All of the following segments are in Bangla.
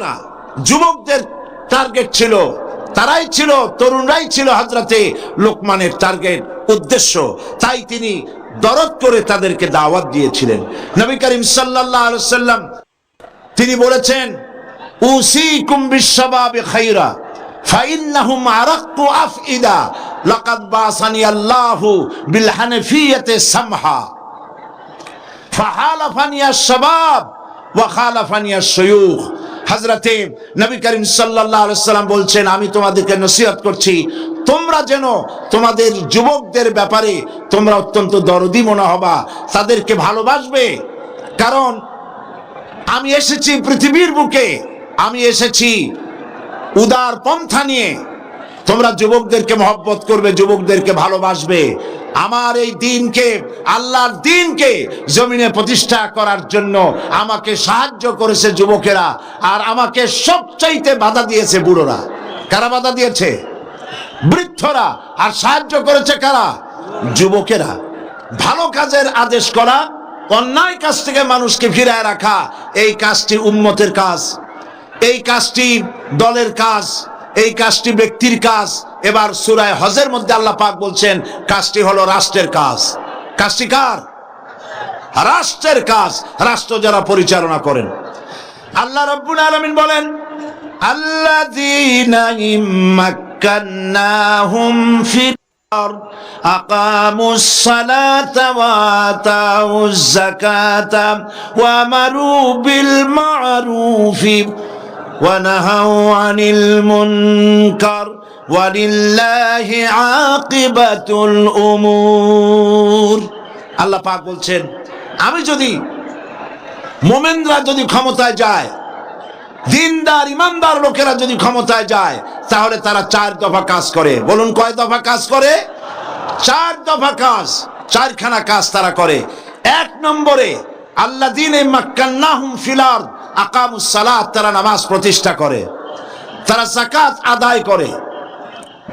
না, যুবকদের টার্গেট ছিল, তারাই ছিল, তরুণরাই ছিল হযরতে লোকমানের টার্গেট, উদ্দেশ্য। তাই তিনি দরদ করে তাদেরকে দাওয়াত দিয়েছিলেন। নবী করিম সাল্লাল্লাহু আলাইহি ওয়াসাল্লাম তিনি বলেছেন, উসিকুম বিশ-শাবাবি খায়রা ফাইন্নাহুম আরাক্কু আফইদা লাকাদ বাসানি আল্লাহু বিল হানাফিয়্যাতি সামহা ফাহালাফানি আশ-শাবাব ওয়া খালাফানি আশ-শুয়ুখ। হযরতে নবী করিম সাল্লাল্লাহু আলাইহি ওয়াসাল্লাম বলছেন, আমি তোমাদেরকে নসিহত করছি, তোমরা যেন তোমাদের যুবকদের ব্যাপারে তোমরা অত্যন্ত দরদি মনে হবা, তাদেরকে ভালোবাসবে। কারণ আমি এসেছি পৃথিবীর বুকে, আমি এসেছি উদার পন্থা নিয়ে। তোমরা যুবকদেরকে মহব্বত করবে, যুবকদেরকে ভালোবাসবে। আমার এই দ্বীনকে, আল্লাহর দ্বীনকে জমিনে প্রতিষ্ঠা করার জন্য আমাকে সাহায্য করেছে যুবকেরা, আর আমাকে সবচাইতে বাধা দিয়েছে বুড়োরা। কারা বাধা দিয়েছে? বৃদ্ধরা। আর সাহায্য করেছে কারা? যুবকেরা। ভালো কাজের আদেশ করা, অন্যায় কাজ থেকে মানুষকে ফিরায় রাখা, এই কাজটি উম্মতের কাজ, এই কাজটি দলের কাজ, এই কাজটি ব্যক্তির কাজ। এবার সূরা হজের মধ্যে আল্লাহ পাক বলছেন, কাজটি হলো রাষ্ট্রের কাজ। কাজটি কার? রাষ্ট্রের কাজ, রাষ্ট্র যারা পরিচালনা করেন। আল্লাহ রাব্বুল আলামিন বলেন, আল্লাযীনা ইম্মাক্কান্নাহুম ফিল আরদ আকামুস সালাতা ওয়া আতাউজ যাকাতা ওয়া আমারু বিল মা'রুফি ওয়া নাহাউ আনিল মুনকার ওয়ালিল্লাহি আকিবাতুল উমুর। আল্লাহ পাক বলছেন, আমি যদি, মোমেনরা যদি ক্ষমতায় যায়, দিনদার ইমানদার লোকেরা যদি ক্ষমতায় যায়, তাহলে তারা 4 দফা কাজ করে। বলুন, কয় দফা কাজ করে? 4 দফা কাজ, 4খানা কাজ তারা করে। 1 নম্বরে আল্লাযীনা মাক্কান্নাহুম ফিল আরদ আকামুস সালাত, তারা নামাজ প্রতিষ্ঠা করে, তারা যাকাত আদায় করে।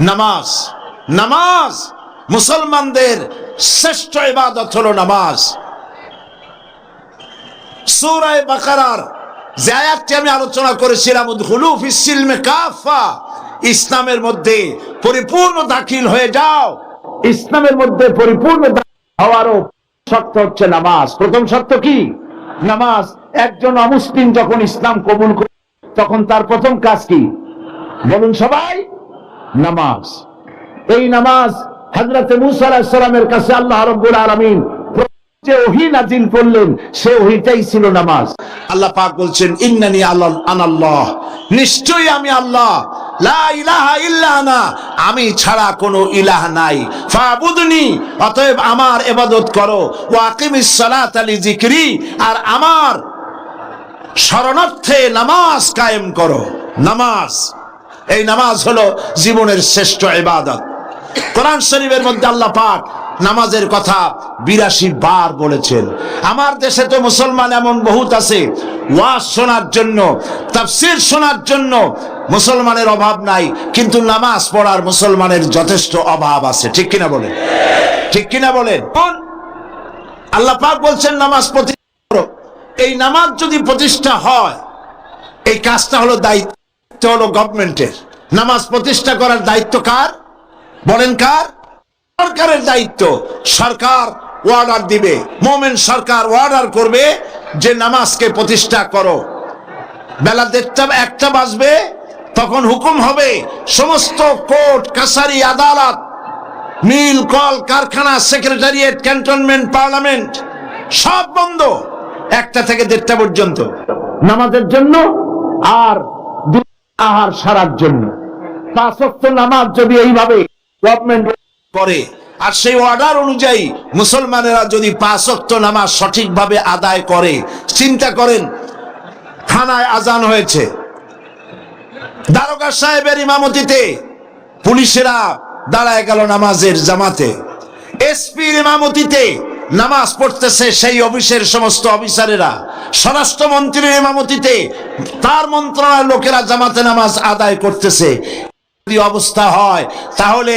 নামাজ, নামাজ মুসলমানদের শ্রেষ্ঠ ইবাদত হলো নামাজ। সূরা বাকারার যে আয়াতটি আমি আলোচনা করেছিলাম, উদখুলু ফিস সিলমি কাফা, ইসলামের মধ্যে পরিপূর্ণ দাখিল হয়ে যাও, ইসলামের মধ্যে পরিপূর্ণ হওয়ারও শর্ত হচ্ছে নামাজ। প্রথম শর্ত কি? নামাজ। একজন অমুসলিম যখন ইসলাম কবুল করে, তখন তার প্রথম কাজ কি? বলুন সবাই, নামাজ। এই নামাজ হযরত মুসা আলাইহিস সালামের কাছে আল্লাহ রাব্বুল আলামিন যে ওহী নাযিল করলেন, সে ওহীটাই ছিল নামাজ। আল্লাহ পাক বলছেন, ইন্নানি আনাল্লাহ, নিশ্চয়ই আমি আল্লাহ, লা ইলাহা ইল্লা আনা, আমি ছাড়া কোনো ইলাহ নাই, ফাবুদনি, অতএব আমার ইবাদত করো, ওয়া আকিমিস সালাতা লিযিকরি, আর আমার শরণার্থে নামাজ কায়েম করো। নামাজ, এই নামাজ হলো জীবনের শ্রেষ্ঠ ইবাদত। কোরআন শরীফের মধ্যে আল্লাহ পাক নামাজের কথা 82 বার বলেছেন। আমার দেশে তো মুসলমান এমন বহুত আছে, ওয়াজ শোনার জন্য, তাফসীর শোনার জন্য মুসলমানের অভাব নাই, কিন্তু নামাজ পড়ার মুসলমানের যথেষ্ট অভাব আছে। ঠিক কিনা বলেন? ঠিক কিনা বলেন? আল্লাহ পাক বলছেন নামাজ প্রতিষ্ঠা করো। এই নামাজ যদি প্রতিষ্ঠা হয়, এই কাজটা হলো দায়িত্ব হলো গভর্নমেন্টের। নামাজ প্রতিষ্ঠা করার দায়িত্ব কার? বলেন কার? সরকারের দায়িত্ব। সরকার অর্ডার দিবে, মোমেন সরকার অর্ডার করবে যে নামাজকে প্রতিষ্ঠা করো। বেলা 1টা বাজবে, তখন হুকুম হবে, সমস্ত কোর্ট কাছারি আদালত, মিল কল কারখানা, সেক্রেটারিয়েট, ক্যান্টনমেন্ট, পার্লামেন্ট সব বন্ধ 1টা থেকে 1:30 পর্যন্ত নামাজের জন্য, আর আহার সারার জন্য। 5 ওয়াক্ত নামাজ যদি এইভাবে গভর্নমেন্ট করে, আর সেই অর্ডার অনুযায়ী মুসলমানেরা যদি 5 ওয়াক্ত নামাজ সঠিকভাবে আদায় করে, চিন্তা করেন, থানায় আজান হয়েছে, দারোগা সাহেবের ইমামতিতে পুলিশেরা দাঁড়ায় গেল নামাজের জামাতে, এসপির ইমামতিতে নামাজ পড়তেছে সেই অফিসের সমস্ত অফিসারেরা, স্বরাষ্ট্রমন্ত্রীর ইমামতিতে তার মন্ত্রণালয়ের লোকেরা জামাতে নামাজ আদায় করতেছে। অবস্থা হয়, তাহলে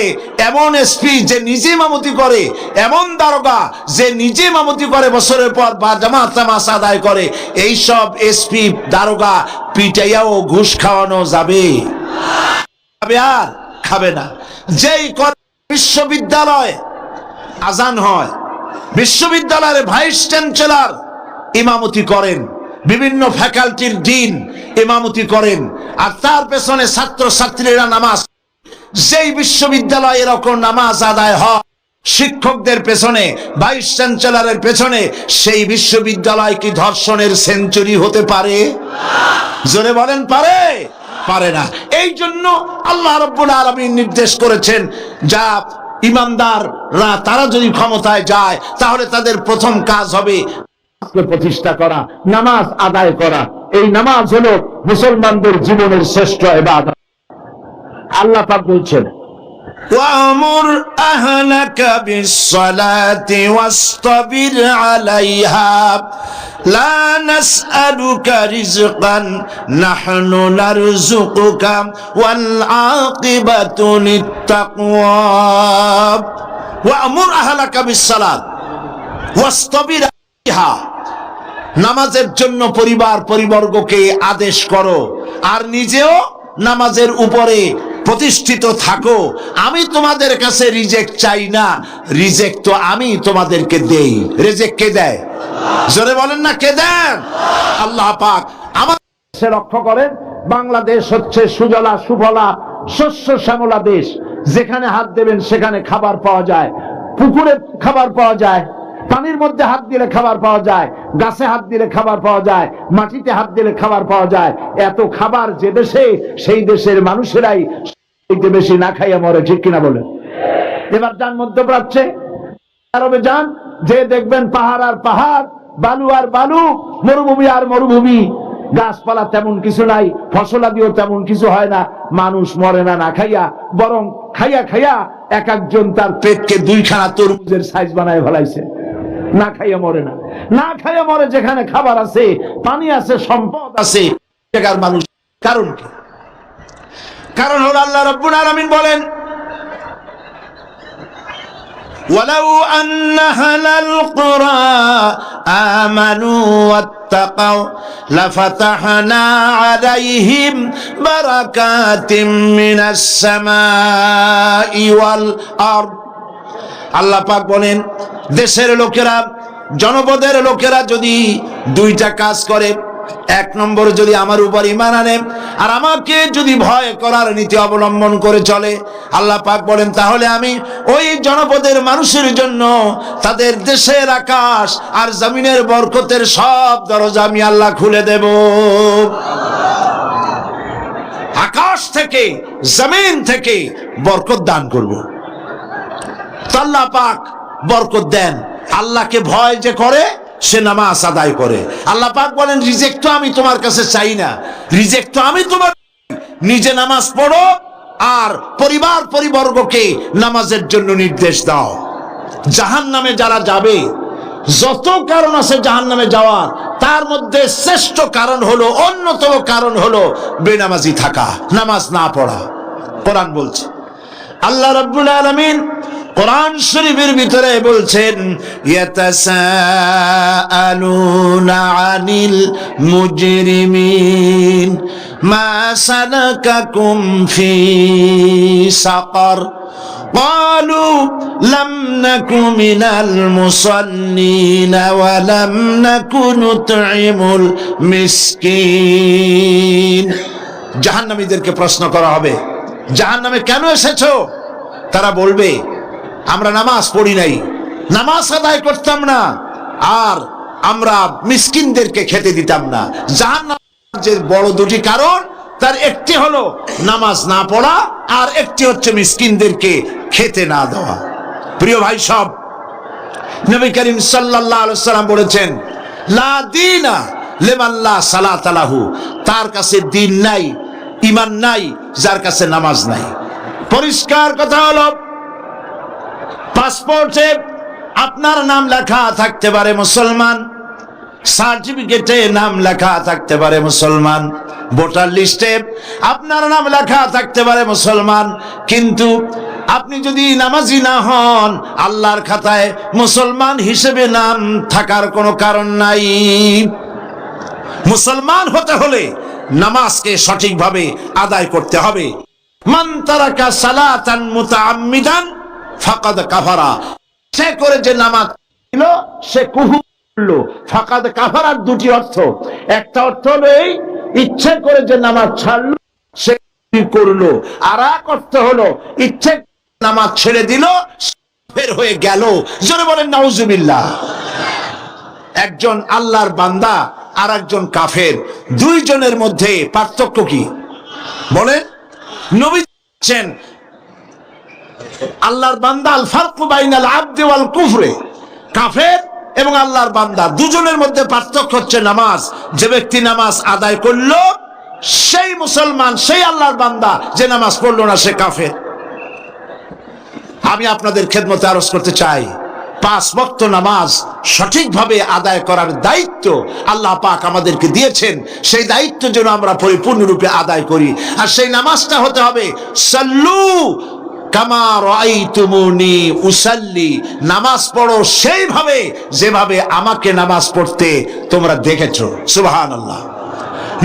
এমন এসপি যে নিজে ইমামতি করে, এমন দারোগা যে নিজে ইমামতি করে বছরের পর বা জামাত নামাজ আদায় করে, এই সব এসপি দারোগা পিটাইয়াও ঘুষ খাওয়ানো যাবে? আর খাবে না। যেই বিশ্ববিদ্যালয় আজান হয়, বিশ্ববিদ্যালয়ের ভাইস চ্যান্সেলর ইমামতি করেন, বিভিন্ন ফ্যাকাল্টির ডিন ইমামতি করেন, আর তার পেছনে ছাত্র ছাত্রীরা নামাজ, যেই বিশ্ববিদ্যালয়ে এরকম নামাজ আদায় হয় শিক্ষকদের পেছনে, ভাইস চ্যান্সেলরের পেছনে, সেই বিশ্ববিদ্যালয় কি ধর্ষণের সেঞ্চুরি হতে পারে? জোরে বলেন, পারে? পারে না। এই জন্য আল্লাহ রাব্বুল আলামিন নির্দেশ করেছেন, যা ইমানদাররা তারা যদি ক্ষমতায় যায় তাহলে তাদের প্রথম কাজ হবে প্রতিষ্ঠা করা, নামাজ আদায় করা। এই নামাজ হলো মুসলমানদের জীবনের শ্রেষ্ঠ ইবাদত। আল্লাহ পাক বলছেন, ওয়ামুর আহলাকা বিসসালাতি ওয়াসতাবির আলাইহা লা নাসআলুকা রিজকান নাহনু নারযুকুকা ওয়াল আকিবাতু লিত্তাকওয়া ওয়ামুর আহলাকা বিসসালাত ওয়াসতাবির আলাইহা। নামাজের জন্য পরিবার পরিবর্গকে আদেশ করো আর নিজেও নামাজের উপরে প্রতিষ্ঠিত থাকো। আমি তোমাদের কাছে রিজেক্ট চাই না, রিজেক্ট তো আমি তোমাদেরকে দেই। রিজেক্ট কে দেয়? জোরে বলেন না, কে দেন? আল্লাহ পাক। আমাদের লক্ষ্য করেন, বাংলাদেশ হচ্ছে সুজলা সুফলা শস্য শ্যামলা দেশ। যেখানে হাত দেবেন সেখানে খাবার পাওয়া যায়, পুকুরে খাবার পাওয়া যায়, পানির মধ্যে হাত দিলে খাবার পাওয়া যায়, গাছে হাত দিলে খাবার পাওয়া যায়, মাটিতে হাত দিলে খাবার পাওয়া যায়। এত খাবার যে দেশে, সেই দেশের মানুষেরাই বেশি না খাইয়া মরে, ঠিক কিনা বলেন? এবার যান মধ্যপ্রাচ্যে, আরবে যান, যে দেখবেন পাহাড় আর পাহাড়, বালু আর বালু, মরুভূমি আর মরুভূমি। গাছপালা তেমন কিছু নাই, ফসলাদিও তেমন কিছু হয় না। মানুষ মরে না না খাইয়া, বরং খাইয়া খাইয়া এক একজন তার পেটকে দুইখানা তরমুজের সাইজ বানায় ফেলাইছে। না খাইয়া মরে না, না খাইয়া মরে যেখানে খাবার আছে, পানি আছে, সম্পদ আছে, জায়গার মানুষ। কারণ কি? কারণ হলো আল্লাহ রাব্বুল আলামিন বলেন, ওয়ালাউ আন্না আহলাল কুরা আমানু ওয়াত্তাকাউ লাফাতাহনা আলাইহিম বারাকাতিম মিনাস সামাই ওয়াল আরদ। আল্লাহ পাক বলেন, দেশের লোকেরা, জনপদের লোকেরা যদি দুইটা কাজ করে, এক নম্বর যদি আমার উপর ঈমান আনে আর আমাকে যদি ভয় করার নীতি অবলম্বন করে চলে, আল্লাহ পাক বলেন, তাহলে আমি ওই জনপদের মানুষের জন্য তাদের দেশের আকাশ আর জমিনের বরকতের সব দরজা আমি আল্লাহ খুলে দেব। আকাশ থেকে, জমিন থেকে বরকত দান করব। আল্লাহ পাক বরকত দেন। আল্লাহকে ভয় যে করে সে নামাজ আদায় করে। আল্লাহ পাক বলেন, রিজেক্ট তো আমি তোমার কাছে চাই না, রিজেক্ট তো আমি তোমার। নিজে নামাজ পড়ো আর পরিবার পরিবর্গকে নামাজের জন্য নির্দেশ দাও। জাহান্নামে যারা যাবে, যত কারণ আছে জাহান্নামে যাওয়ার, তার মধ্যে শ্রেষ্ঠ কারণ হলো, অন্যতম কারণ হলো বেনামাজি থাকা, নামাজ না পড়া। কোরআন বলছে, আল্লাহ রাব্বুল আলামিন কোরআন শরীফের ভিতরে বলছেন, ইয়াতাসাআলুনা আনিল মুজরিমিন মা সালাকাকুম ফি সাকার ক্বালু লাম নাকু মিনাল মুসাল্লিন ওয়া লাম নাকু নুতঈমুল মিসকিন। জাহান্নামীদেরকে প্রশ্ন করা হবে, জাহান্নামে কেন এসেছো? তারা বলবে, আমরা নামাজ পড়ি নাই, নামাজ আদায় করতাম না, আর আমরা মিসকিনদেরকে খেতে দিতাম না। জাহান্নামের যে বড় দুটি কারণ, তার একটি হলো নামাজ না পড়া, আর একটি হচ্ছে মিসকিনদেরকে খেতে না দেওয়া। প্রিয় ভাই সব, নবী করিম সাল্লাল্লাহু আলাইহি ওয়াসাল্লাম বলেছেন, লা দীনা লিমান লা সালাতা লাহু। তার কাছে দ্বীন নাই, ঈমান নাই, যার কাছে নামাজ নাই। পরিষ্কার কথা হলো, পাসপোর্টে আপনার নাম লেখা থাকতে পারে মুসলমান, সার্টিফিকেটে নাম লেখা থাকতে পারে মুসলমান, ভোটার লিস্টে আপনার নাম লেখা থাকতে পারে মুসলমান, কিন্তু আপনি যদি নামাজি না হন আল্লাহর খাতায় মুসলমান হিসেবে নাম থাকার কোনো কারণ নাই। মুসলমান হতে হলে নামাজকে সঠিকভাবে আদায় করতে হবে। মান তারাকা সালাতান মুতাআম্মিদান ফাকাদ কাফারা, সে করে যে নামাজ ছিল সে কুফর করলো। ফাকাদ কাফারার দুটি অর্থ, একটা অর্থ হলো এই ইচ্ছে করে যে নামাজ ছাড়লো সে করলো, আর এক অর্থ হলো ইচ্ছে নামাজ ছেড়ে দিল বের হয়ে গেল। জোরে বলেন নাউজুবিল্লাহ। একজন আল্লাহর বান্দা আর একজন কাফের, দুইজনের মধ্যে পার্থক্য কি বলেন? নবী বলেছেন আল্লাহর বান্দা আল ফারকু বাইনাল আবদি ওয়াল কুফরে, কাফের এবং আল্লাহর বান্দা দুজনের মধ্যে পার্থক্য হচ্ছে নামাজ। যে ব্যক্তি নামাজ আদায় করলো সেই মুসলমান, সেই আল্লাহর বান্দা, যে নামাজ পড়লো না সে কাফের। আমি আপনাদের খেদমতে আরজ করতে চাই, 5 ওয়াক্ত নামাজ সঠিকভাবে আদায় করার দায়িত্ব আল্লাহ পাক আমাদেরকে দিয়েছেন। সেই দায়িত্ব যেন আমরা পরিপূর্ণরূপে আদায় করি। আর সেই নামাজটা হতে হবে সাল্লু কামা রাআইতুমুনি উসাল্লি, নামাজ পড়ো সেইভাবে যেভাবে আমাকে নামাজ পড়তে তোমরা দেখেছো। সুবহানাল্লাহ।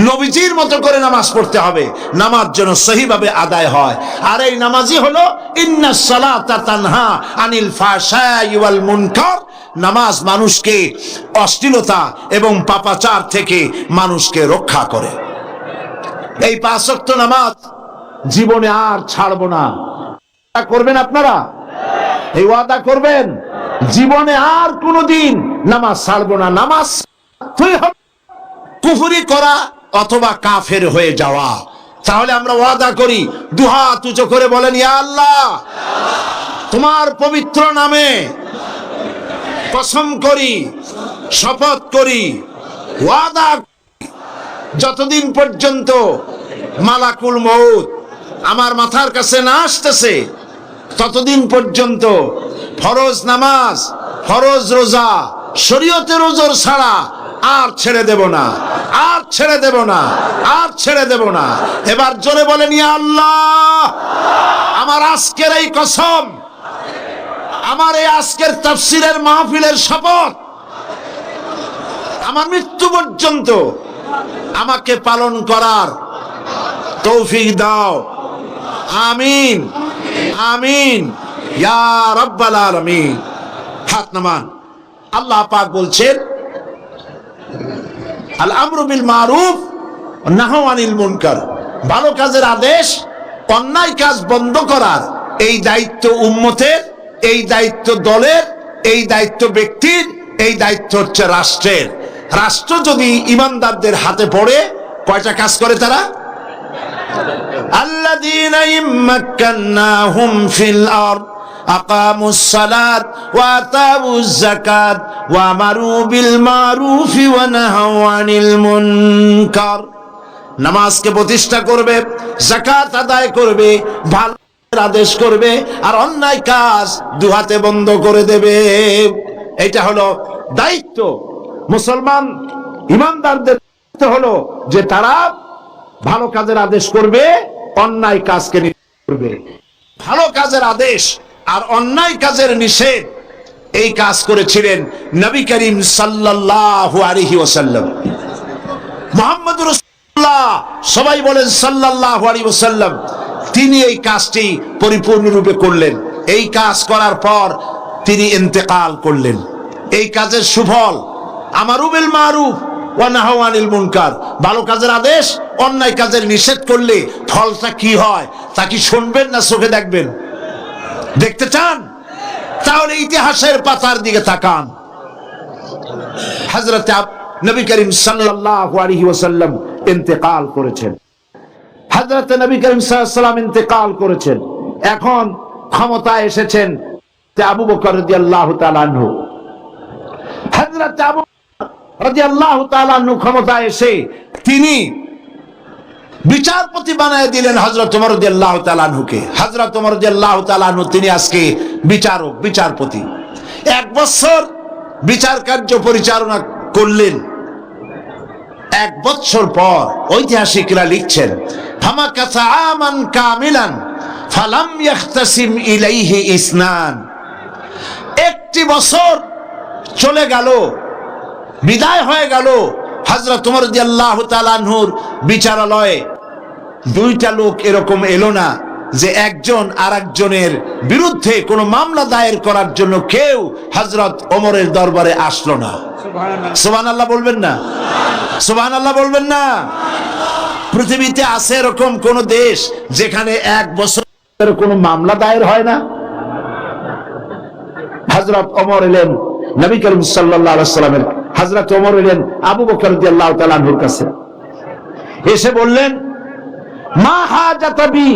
নবীজির মতো করে নামাজ পড়তে হবে, নামাজ যেন সহিভাবে আদায় হয়। আর এই নামাজই হলো ইন্নাস সালাতা তানহা আনিল ফাহশাই ওয়াল মুনকার, নামাজ মানুষকে অশ্লীলতা এবং পাপাচার থেকে মানুষকে রক্ষা করে। এই 5 ওয়াক্ত নামাজ জীবনে আর ছাড়বো না, করবেন আপনারা? এই ওয়াদা করবেন জীবনে আর কোনোদিন নামাজ ছাড়বো না। নামাজ কুফরি করা অথবা কাফের হয়ে যাওয়া। তাহলে আমরা ওয়াদা করি, দুহাত উঁচু করে বলেন, ইয়া আল্লাহ তোমার পবিত্র নামে কসম করি, শপথ করি, ওয়াদা যতদিন পর্যন্ত মালাকুল মউত আমার মাথার কাছে না আসতেছে ততদিন পর্যন্ত ফরজ নামাজ, ফরজ রোজা, শরীয়তের ওজর ছাড়া আর ছেড়ে দেব না, আর ছেড়ে দেব না, আর ছেড়ে দেব না। এবার জোরে বলেন, ইয়া আল্লাহ আমার আজকের এই কসম, আমার এই আজকের তাফসীরের মাহফিলের শপথ, আমার মৃত্যু পর্যন্ত আমাকে পালন করার তৌফিক দাও। আমিন আমিন ইয়া রাব্বাল আলামিন। হাত নামান। আল্লাহ পাক বলছেন আল আমরু বিল মারুফ ওয়া নাহয়ু আনিল মুনকার, ভালো কাজের আদেশ, অন্যায় কাজ বন্ধ করার এই দায়িত্ব উম্মতের, এই দায়িত্ব দলের, এই দায়িত্ব ব্যক্তির, এই দায়িত্ব হচ্ছে রাষ্ট্রের। রাষ্ট্র যদি ইমানদারদের হাতে পড়ে কয়টা কাজ করে তারা? আল্লাযীনা ইম্মাক্কান্নাহুম ফিল আরদ আকামুস সালাত ওয়া আতাউজ যাকাত ওয়া আমারু বিল মারুফি ওয়া নাহাউ আনিল মুনকার, নামাজকে প্রতিষ্ঠা করবে, যাকাত আদায় করবে, ভালো আদেশ করবে, আর অন্যায় কাজ দুহাতে বন্ধ করে দেবে। এটা হলো দায়িত্ব। মুসলমান ইমানদারদের দায়িত্ব হলো যে তারা ভালো কাজের আদেশ করবে, অন্যায় কাজকে নিষেধ করবে। ভালো কাজের আদেশ আর অন্যায় কাজের নিষেধ এই কাজ করেছিলেন নবী করিম সাল্লাল্লাহু আলাইহি ওয়াসাল্লাম। মুহাম্মদুর রাসূলুল্লাহ, সবাই বলেন সাল্লাল্লাহু আলাইহি ওয়াসাল্লাম, তিনি এই কাজটি পরিপূর্ণরূপে করলেন। এই কাজ করার পর তিনি ইন্তেকাল করলেন। এই কাজের সুফল আমারু বিল মারুফ ওয়া নাহাউ আনিল মুনকার, ভালো কাজের আদেশ, অন্যায় কাজের নিষেধ করলে ফলটা কি হয় তা কি শুনবেন না চোখে দেখবেন? দেখতে চান? তাহলে ইতিহাসের পাতার দিকে তাকান। হযরত নবী করিম সাল্লাল্লাহু আলাইহি ওয়াসাল্লাম ইন্তেকাল করেছেন। হযরত নবী করিম সাল্লাল্লাহু আলাইহি ওয়াসাল্লাম ইন্তেকাল করেছেন। এখন ক্ষমতায় এসেছেন আবু বকর রাদিয়াল্লাহু তাআলা আনহু। হযরত আবু রাদিয়াল্লাহু তাআলা আনহু ক্ষমতায় এসে তিনি বিচারপতি বানায় দিলেন হযরত ওমর রাদিয়াল্লাহু তাআলা আনহুকে। হযরত ওমর রাদিয়াল্লাহু তাআলা আনহু তিনি আজকে বিচারক, বিচারপতি। 1 বছর বিচার কার্য পরিচালনা করলেন। 1 বছর পর ঐতিহাসিকরা লিখছেন ফামাকাসা আমান কামিলান ফালাম ইয়াখতাসিম ইলাইহি ইসনান। 1 বছর চলে গেল, বিদায় হয়ে গেল, হযরত ওমর রাদিয়াল্লাহু তাআলা আনহুর বিচারালয়ে 2টা লোক এরকম এলো না যে একজন আরেকজনের বিরুদ্ধে কোনো মামলা দায়ের করার জন্য কেউ হযরত ওমরের দরবারে আসলো না। সুবহানাল্লাহ বলবেন না? সুবহানাল্লাহ বলবেন না? পৃথিবীতে আছে এরকম কোন দেশ যেখানে 1 বছর কোনো মামলা দায়ের হয় না? হযরত ওমর এলেন নবী করিম সাল্লাল্লাহু আলাইহি ওয়াসাল্লামের, হযরত ওমর এলেন আবু বকর রাদিয়াল্লাহু তাআলা আনহুর কাছে, এসে বললেন মা হাজাতাবি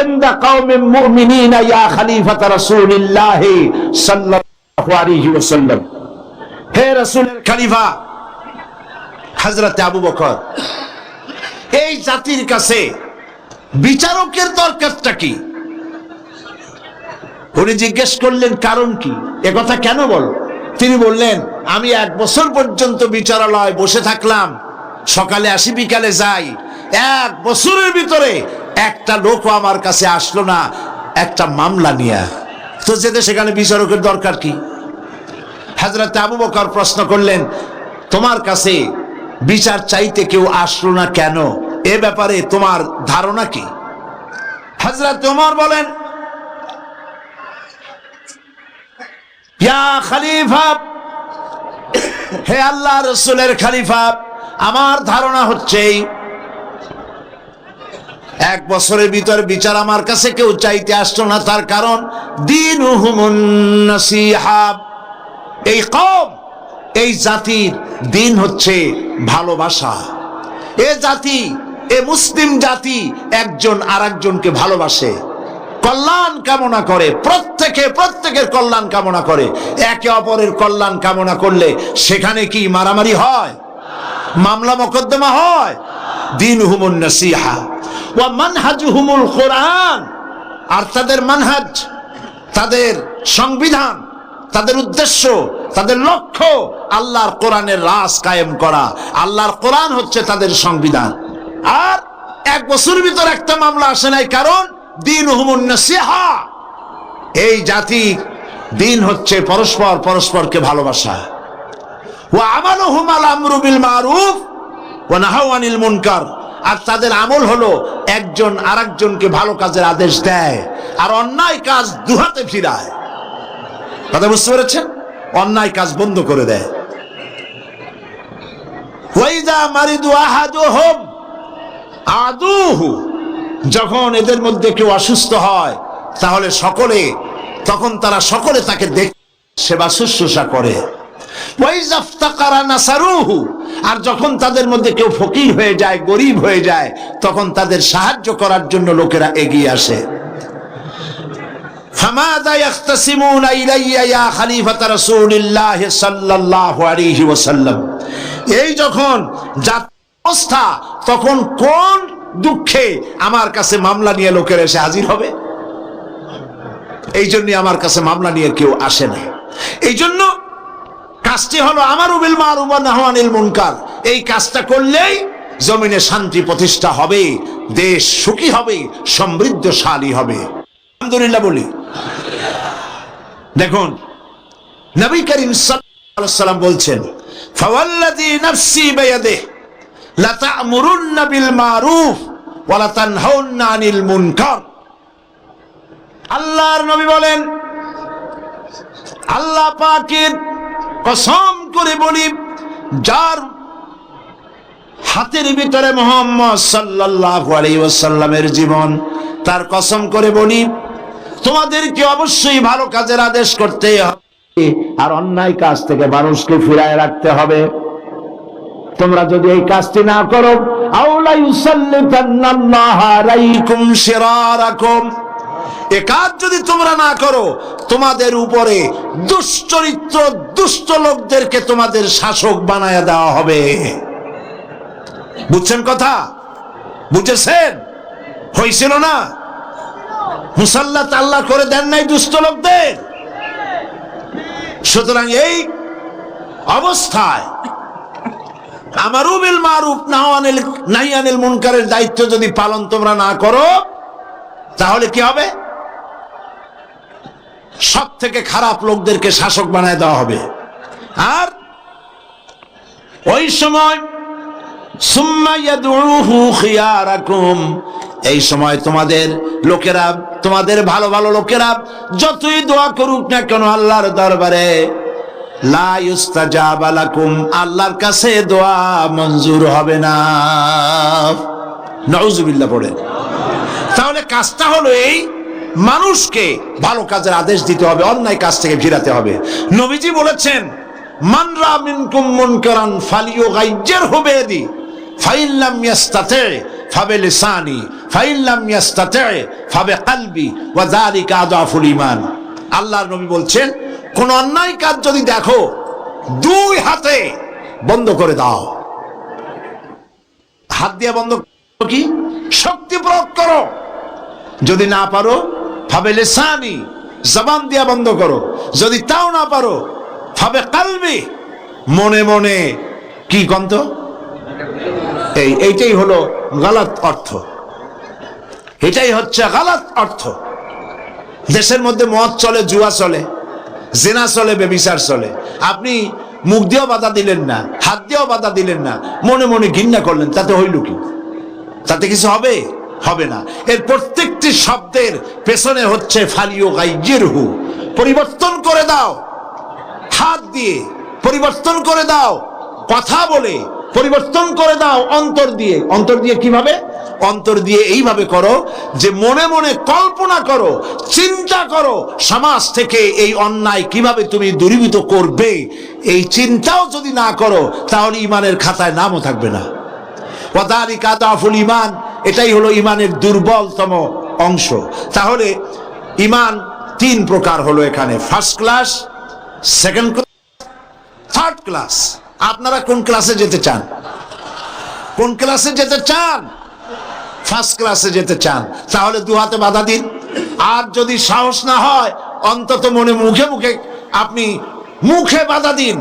ইনদা কওমিন মুমিনিনা ইয়া খলিফাতা রাসূলিল্লাহ সাল্লাল্লাহু আলাইহি ওয়াসাল্লাম। হে রাসূলের খলিফা হযরত আবু বকর, এই জাতির কাছে বিচারকের দরকারটা কি? উনি জিজ্ঞেস করলেন কারণ কি, এ কথা কেন বল? তিনি বললেন আমি 1 বছর পর্যন্ত বিচারালয় বসে থাকলাম, সকালে আসি বিকালে যাই, 1 বছরের ভিতরে একটা লোকও আমার কাছে আসলো না একটা মামলা নিয়ে, তো যেতে সেখানে বিচারকের দরকার কি? হযরত আবু বকর প্রশ্ন করলেন তোমার কাছে বিচার চাইতে কেউ আসলো না কেন, এ ব্যাপারে তোমার ধারণা কি? হযরত ওমর বলেন ইয়া খলিফা, হে আল্লাহ রাসূলের খলিফা, আমার ধারণা হচ্ছে 1 বছরের ভিতর বিচার আমার কাছে কেউ চাইতে আসলো না, তার কারণ দীনুহুমুন নাসিহা, এই কওম, এই জাতির দিন হচ্ছে ভালোবাসা। এ জাতি, এ মুসলিম জাতি একজন আরেকজনকে ভালোবাসে, কল্যাণ কামনা করে, প্রত্যেকের কল্যাণ কামনা করে। একে অপরের কল্যাণ কামনা করলে সেখানে কি মারামারি হয়, মামলা মোকদ্দমা হয়? দীনুহুমুন নাসিহা ওয়া মানহাজুহুমুল কোরআন, আর তাদের মানহাজ, তাদের সংবিধান, তাদের উদ্দেশ্য, তাদের লক্ষ্য আল্লাহর কোরআনের রাজ কায়েম করা। আল্লাহর কোরআন হচ্ছে তাদের সংবিধান। আর 1 বছরের ভিতর একটা মামলা আসে নাই, কারণ দীনুহুমুন নাসিহা, এই জাতির দিন হচ্ছে পরস্পরকে ভালোবাসা। ওয়া আমালুহুম আল আমরু বিল মারুফ ওয়া নাহাউ আনিল মুনকার, আর তাদের আমল হলো একজন আরেকজনকে ভালো কাজের আদেশ দেয় আর অন্যায় কাজ দুহাতে ফিরায়। কথা বুঝতে পেরেছেন? অন্যায় কাজ বন্ধ করে দেয়। ওয়াইদা মারিদু আহাদুহুম আদুহু, যখন এদের মধ্যে কেউ অসুস্থ হয় তাহলে তখন তারা সকলে তাকে দেখে সেবা শুশ্রূষা করে। ওয়াইজা ইফতাকারা নাসারুহু, আর যখন তাদের মধ্যে কেউ ফকির হয়ে যায়, গরিব হয়ে যায়, তখন তাদের সাহায্য করার জন্য লোকেরা এগিয়ে আসে। ফামাযা ইয়াখতাসিমুনা ইলাইয়া ইয়া খলিফাতা রাসূলিল্লাহ সাল্লাল্লাহু আলাইহি ওয়াসাল্লাম, এই যখন অবস্থা, তখন কোন দুঃখে আমার কাছে মামলা নিয়ে লোকেরা এসে হাজির হবে? এই জন্য আমার কাছে মামলা নিয়ে কেউ আসে না। এই জন্য কাজটি হলো আমারু বিল মারুফ ওয়া নাহু আনিল মুনকার। এই কাজটা করলেই জমিনে শান্তি প্রতিষ্ঠা হবে, দেশ সুখী হবে, সমৃদ্ধশালী হবে। আলহামদুলিল্লাহ বলি। দেখুন নবী করিম সাল্লাল্লাহু আলাইহি ওয়াসাল্লাম বলছেন ফাওয়াল্লাযী নাফসি বিয়াদিহি লা তা'মুরুন্না বিল মারুফ ওয়া লা তানহাউন্না আনিল মুনকার। আল্লাহর নবী বলেন, আল্লাহ পাকের কসম করে বলি, যার হাতের ভিতরে মুহাম্মদ সাল্লাল্লাহু আলাইহি ওয়াসাল্লামের জীবন, তার কসম করে বলি তোমাদেরকে অবশ্যই ভালো কাজের আদেশ করতে হবে আর অন্যায় কাজ থেকে মানুষকে ফিরায় রাখতে হবে। তোমরা যদি এই কাজটি না করো, আউলা ইউসাল্লিতান্নাল্লাহু আলাইকুম শিরারাকুম, এই কাজ যদি তোমরা না করো, তোমাদের উপরে দুশ্চরিত্র দুষ্ট লোকদেরকে তোমাদের শাসক বানায়া দেওয়া হবে। বুঝছেন কথা? বুঝেছেন? হয়েছিল না? মুসাল্লাত আল্লাহ করে দেন নাই দুষ্ট লোকদের। সুতরাং এই অবস্থায় আমারু বিল মারুফ নাহি আনিল মুনকারের দায়িত্ব যদি পালন তোমরা না করো, তাহলে কি হবে? সব থেকে খারাপ লোকদেরকে শাসক বানায় দেওয়া হবে। আর ওই সময় সুম্মা ইয়াদউহু খিয়ারাকুম, এই সময় তোমাদের লোকেরা, তোমাদের ভালো ভালো লোকেরা যতই দোয়া করুক না কেন আল্লাহর দরবারে, লা ইস্তাজাব লাকুম, আল্লাহর কাছে দোয়া মঞ্জুর হবে না। নাউযুবিল্লাহ পড়ে। তাহলে কাজটা হলো এই, মানুষকে ভালো কাজের আদেশ দিতে হবে, অন্যায় কাজ থেকে ফিরাতে হবে। নবীজি বলেছেন, মান রা মিনকুম মুনকারান ফালিয়ুগাইয়িরহু বিয়াদি ফাইন লাম ইয়াস্তাতি ফাবিলিসানি ফাইন লাম ইয়াস্তাতি ফাবিকলবি ওয়া যালিকা আযাফুল ঈমান। আল্লাহর নবী বলছেন, কোন অন্যায় কাজ যদি দেখো, দুই হাতে বন্ধ করে দাও। হাত দিয়ে বন্ধ কি? শক্তি প্রয়োগ করো। যদি না পারো ফাবিলিসানি, জবান দিয়ে বন্ধ করো। যদি তাও না পারো ফাবিকলবি, মনে মনে কি কন্ত, এইটাই হলো গলত অর্থ, এটাই হচ্ছে গলত অর্থ। দেশের মধ্যে মদ চলে, জুয়া চলে, জিনা চলে, ব্যভিচার চলে। আপনি মুখ দিয়েও বাধা দিলেন না, হাত দিয়েও বাধা দিলেন না, মনে মনে ঘৃণা করলেন, তাতে হইল কি? তাতে কিছু হবে? হবে না। এর প্রত্যেকটি শব্দের পেছনে হচ্ছে ফালিয়ুগাইয়িরহু, পরিবর্তন করে দাও। হাত দিয়ে পরিবর্তন করে দাও, কথা বলে পরিবর্তন করে দাও, অন্তর দিয়ে। অন্তর দিয়ে কিভাবে? অন্তর দিয়ে এইভাবে করো যে মনে মনে কল্পনা করো, চিন্তা করো, সমাজ থেকে এই অন্যায় কিভাবে তুমি দূরীভূত করবে। এই চিন্তাও যদি না করো, তাহলে ইমানের খাতায় নামও থাকবে না। ওয়াযালিকা আযাফুল ঈমান, এটাই হলো ইমানের দুর্বলতম অংশ। তাহলে ইমান তিন প্রকার হলো এখানে, first class, second class, third class. আপনারা কোন ক্লাসে যেতে চান? কোন ক্লাসে যেতে চান? ফার্স্ট ক্লাসে যেতে চান? তাহলে দু হাতে বাধা দিন। আর যদি সাহস না হয়, অন্তত মনে মুখে মুখে আপনি মুখে বাধা দিন।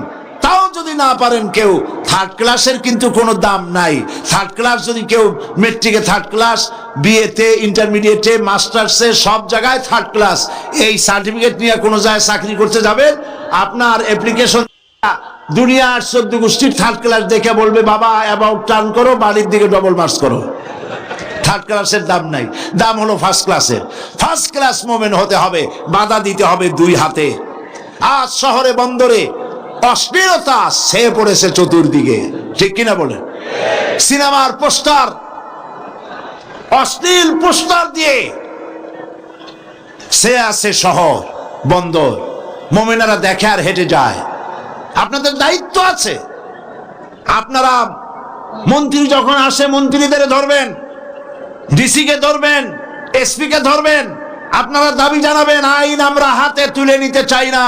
তাও যদি না পারেন কেউ, থার্ড ক্লাসের কিন্তু কোনো দাম নাই। থার্ড ক্লাস যদি কেউ, মেট্রিকে থার্ড ক্লাস, বিএতে, ইন্টারমিডিয়েটে, মাস্টার্সে, সব জায়গায় থার্ড ক্লাস। এই সার্টিফিকেট নিয়ে কোনো জায়গায় চাকরি করতে যাবেন, আপনার অ্যাপ্লিকেশন দুনিয়ার 14 গোষ্ঠীর থার্ড ক্লাস দেখে বলবে, বাবা অ্যাবাউট টার্ন করো, বাড়ির দিকে ডবল মার্চ করো। থার্ড ক্লাসের দাম নাই, দাম হলো ফার্স্ট ক্লাসের। ফার্স্ট ক্লাস মোমেন্ট হতে হবে, বাধা দিতে হবে দুই হাতে। আজ শহরে বন্দরে অশ্লীলতা ছেয়ে পড়েছে চতুর্দিকে, ঠিক কিনা বলেন? সিনেমার পোস্টার, অশ্লীল পোস্টার দিয়ে সে আছে শহর বন্দর, মোমেনারা দেখে আর হেঁটে যায়। আপনাদের দায়িত্ব আছে। আপনারা মন্ত্রী যখন আসে, মন্ত্রীদের ধরবেন, ডিসি কে ধরবেন, এসপি কে ধরবেন, আপনারা দাবি জানাবেন, আইন আমরা হাতে তুলে নিতে চাই না।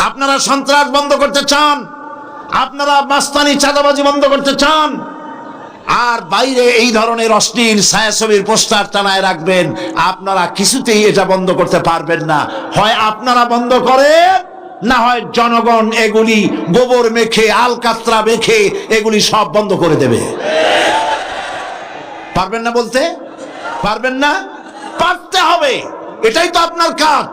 আপনারা সন্ত্রাস বন্ধ করতে চান, আপনারা মাস্তানি চাঁদাবাজি বন্ধ করতে চান, আর বাইরে এই ধরনের অশ্লীল ছায়াছবির পোস্টার টানায় রাখবেন। আপনারা কিছুতেই এটা বন্ধ করতে পারবেন না। হয় আপনারা বন্ধ করেন, না হয় জনগণ এগুলি গোবর মেখে, আলকাতরা মেখে এগুলি সব বন্ধ করে দেবে। পারবেন না বলতে? পারবেন না? পারতে হবে। এটাই তো আপনার কাজ।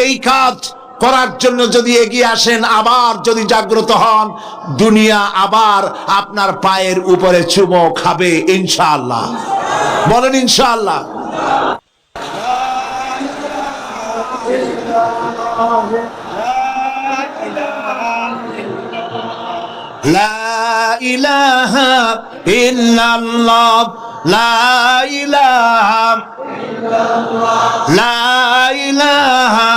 এই কাজ করার জন্য যদি এগিয়ে আসেন, আবার যদি জাগ্রত হন, দুনিয়া আবার আপনার পায়ের উপরে চুমো খাবে ইনশাআল্লাহ। বলেন ইনশাআল্লাহ। লা ইলাহা ইল্লাল্লাহ, লা ইলাহা ইল্লাল্লাহ, লা ইলাহা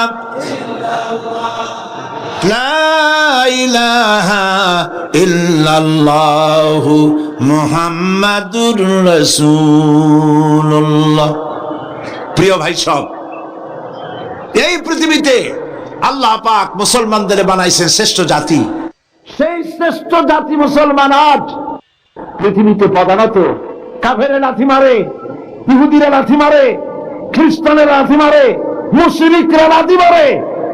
ইল্লাল্লাহ, লা ইলাহা ইল্লাল্লাহ মুহাম্মাদুর রাসূলুল্লাহ। প্রিয় ভাই সব, এই পৃথিবীতে আল্লাহ পাক মুসলমানদের বানাইছেন শ্রেষ্ঠ জাতি। সেই শ্রেষ্ঠ জাতি মুসলমান আজ পৃথিবীতে প্রধানত কাফেরে লাথি মারে, ইহুদিরা লাথি মারে, খ্রিস্টানেরা লাথি মারে, মুশরিকরা লাথি মারে।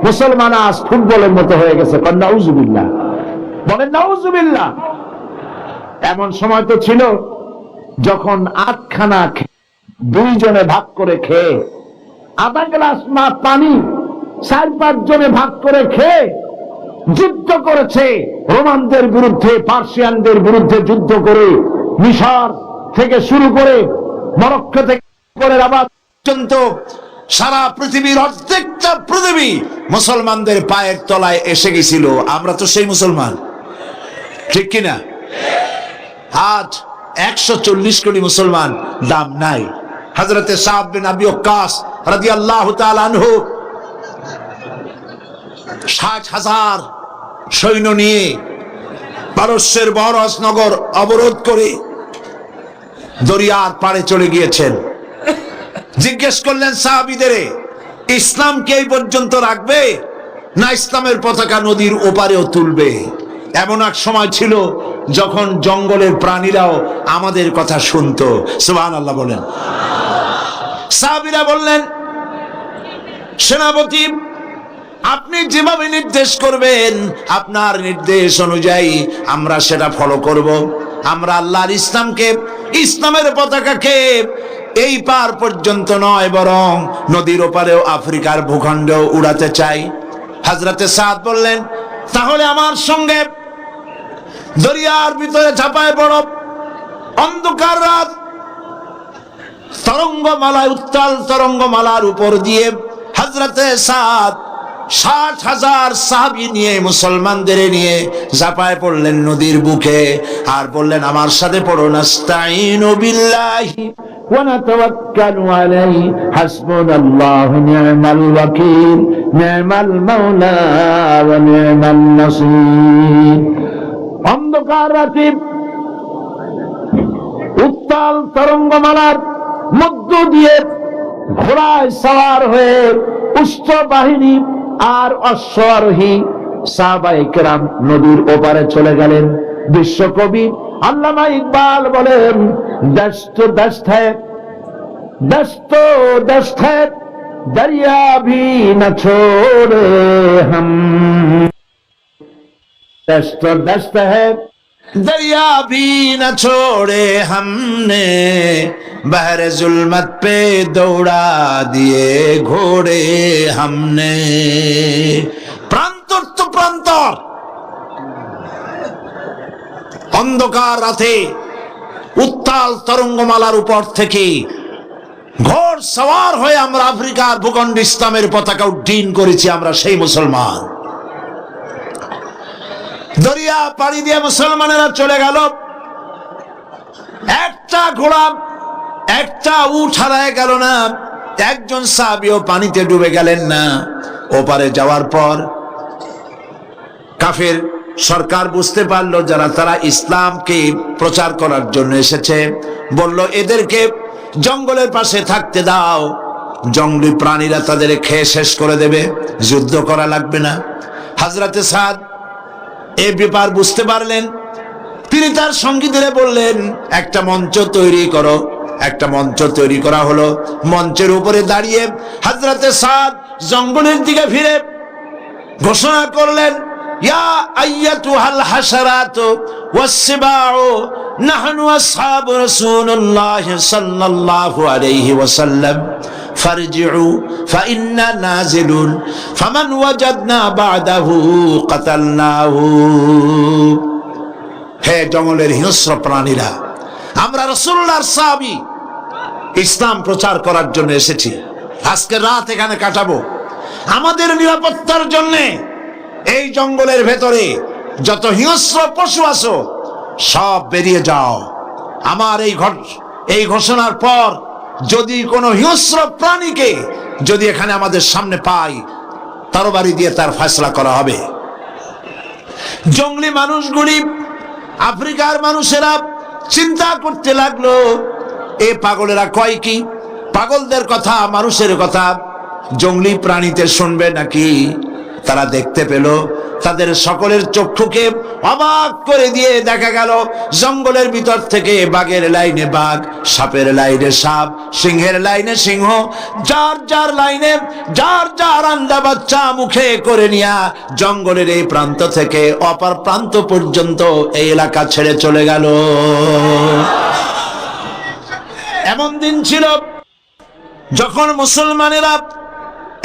মুসলমান আজ ফুটবলের মতো হয়ে গেছে। নাউজুবিল্লাহ, বলেন নাউজুবিল্লাহ। এমন সময় তো ছিল যখন 8খানা দুইজনে ভাগ করে খেয়ে, আধা গ্লাস পানি 4-5 জনে ভাগ করে খেয়ে যুদ্ধ করেছে রোমানদের বিরুদ্ধে, পার্সিয়ানদের বিরুদ্ধে যুদ্ধ করে, মিশর থেকে শুরু করে মরক্কো থেকে করে রাবাত পর্যন্ত সারা পৃথিবীর অর্ধেকটা পৃথিবী মুসলমানদের পায়ের তলায় এসে গেছিল। আমরা তো সেই মুসলমান, ঠিক কিনা? আজ 140 কোটি মুসলমান দাম নাই। হযরতে সাদ বিন আবি ওয়াক্কাস রাদিয়াল্লাহু তাআলা আনহু 60,000 সৈন্য নিয়ে পারস্যের বহরজ নগর অবরোধ করে দরিয়ার পাড়ে চলে গিয়েছেন। জিজ্ঞেস করলেন সাহাবীদের, ইসলাম কি এই পর্যন্ত রাখবে না ইসলামের পতাকা নদীর ওপারেও তুলবে? এমন এক সময় ছিল যখন জঙ্গলের প্রাণীরাও আমাদের কথা শুনতো। সুবহানাল্লাহ বলেন। সাহাবীরা বললেন, সেনাপতি আপনি যেভাবে নির্দেশ করবেন, আপনার নির্দেশ অনুযায়ী আমরা সেটা ফলো করব। আমরা আল্লাহর ইসলামকে, ইসলামের পতাকাকে এই পার পর্যন্ত নয় বরং নদীর ওপারেও আফ্রিকার ভূখণ্ডেও উড়াতে চাই। হযরতে সাদ বললেন, তাহলে আমার সঙ্গে দরিয়ার ভিতরে ঝাঁপায় পড়ো। অন্ধকার রাত, তরঙ্গমালা, উত্তাল তরঙ্গমালার উপর দিয়ে হযরতে সাদ 60,000 সাহাবী নিয়ে, মুসলমানদের নিয়ে ঝাঁপায় পড়লেন নদীর বুকে আর বললেন, আমার সাথে পড়ো, নাস্তাইনু বিল্লাহি ওয়া নাতাওয়াক্কালু আলাইহি হাসবুনাল্লাহু নি'মাল ওয়াকিল নি'মাল মাওলা ওয়া নি'মান নাসীর। অন্ধকার রাতে উত্তাল তরঙ্গমালার মধ্য দিয়ে ঘোড়ায় সাওয়ার হয়ে উচ্চ বাহিনী আর অশ্বারোহী সাহাবায়ে কেরাম নদীর ওপারে চলে গেলেন। বিশ্বকবি আল্লামা ইকবাল বলেন, দস্ত দস্ত হ্যায়, দস্ত দস্ত হ্যায়, দরিয়া ভি না ছোড়ে হাম, দস্ত দস্ত হ্যায়, दरिया भी न छोड़े हमने, बहरे जुल्मत पे दौड़ा दिए घोड़े हमने। প্রান্তর তো প্রান্তর, অন্ধকার রাতে উত্তাল তরঙ্গমালার উপর থেকে ঘোড় সওয়ার হয়ে আমরা আফ্রিকার ভূখণ্ড ইসলামের পতাকা উড্ডীন করেছি। আমরা সেই মুসলমান। দরিয়া পাড়ি দিয়ে মুসলমানেরা চলে গেল। একটা ঘোড়া, একটা উট হারায় গেল না, একজন সাহাবীও পানিতে ডুবে গেলেন না। ওপারে যাওয়ার পর কাফের সরকার বুঝতে পারলো যারা তারা ইসলামকে প্রচার করার জন্য এসেছে, বলল এদেরকে জঙ্গলের পাশে থাকতে দাও, জঙ্গলি প্রাণীরা তাদের খেয়ে শেষ করে দেবে, যুদ্ধ করা লাগবে না। হযরতে সাদ এই ব্যাপার বুঝতে পারলেন। তিনি তার সঙ্গীদের বললেন, একটা মঞ্চ তৈরি করো। একটা মঞ্চ তৈরি করা হলো। মঞ্চের উপরে দাঁড়িয়ে হযরতে সাদ জঙ্গলের দিকে ফিরে ঘোষণা করলেন, ইয়া আইয়াতুহাল হাশারাতু ওয়াসসিবাউ নাহনু আসহাবু রাসূলুল্লাহ সাল্লাল্লাহু আলাইহি ওয়াসাল্লাম ফারজিউ ফাইন্না নাজিলুন ফামান ওয়াজাদনা বা'দাহু কাতালনাহু। হে জঙ্গলের হিংস্র প্রাণীরা, আমরা রাসূলুল্লাহর সাহাবী, ইসলাম প্রচার করার জন্য এসেছি। আজকে রাত এখানে কাটাবো। আমাদের নিরাপত্তার জন্য এই জঙ্গলের ভেতরে যত হিংস্র পশু আছো সব বেরিয়ে যাও। আমার এই ঘোষণার পর যদি কোনো হিংস্র প্রাণীকে যদি এখানে আমাদের সামনে পাই, তরবারি দিয়ে তার ফয়সালা করা হবে। জঙ্গলি মানুষগুলি, আফ্রিকার মানুষেরা চিন্তা করতে লাগলো, এ পাগলেরা কয় কি? পাগলদের কথা, মানুষের কথা জঙ্গলি প্রাণীতে শুনবে নাকি? তারা দেখতে পেল, তাদের সকলের চক্ষুকে অবাক করে দিয়ে দেখা গেল জঙ্গলের ভিতর থেকে বাঘের লাইনে বাঘ, সাপের লাইনে সাপ, সিংহের লাইনে সিংহ, যার যার লাইনে যার যার আন্ডা বাচ্চা মুখে করে নিয়া জঙ্গলের এই প্রান্ত থেকে অপর প্রান্ত পর্যন্ত এই এলাকা ছেড়ে চলে গেল। এমন দিন ছিল যখন মুসলমানেরা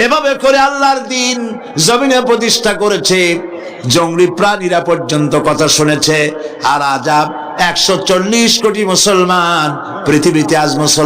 এভাবে করে আল্লাহর দিন জমিনে প্রতিষ্ঠা করেছে, জঙ্গলি প্রাণীরা পর্যন্ত কথা শুনেছে। আর আজাব 140 কোটি মুসলমান পৃথিবীতে আজ মুসলমান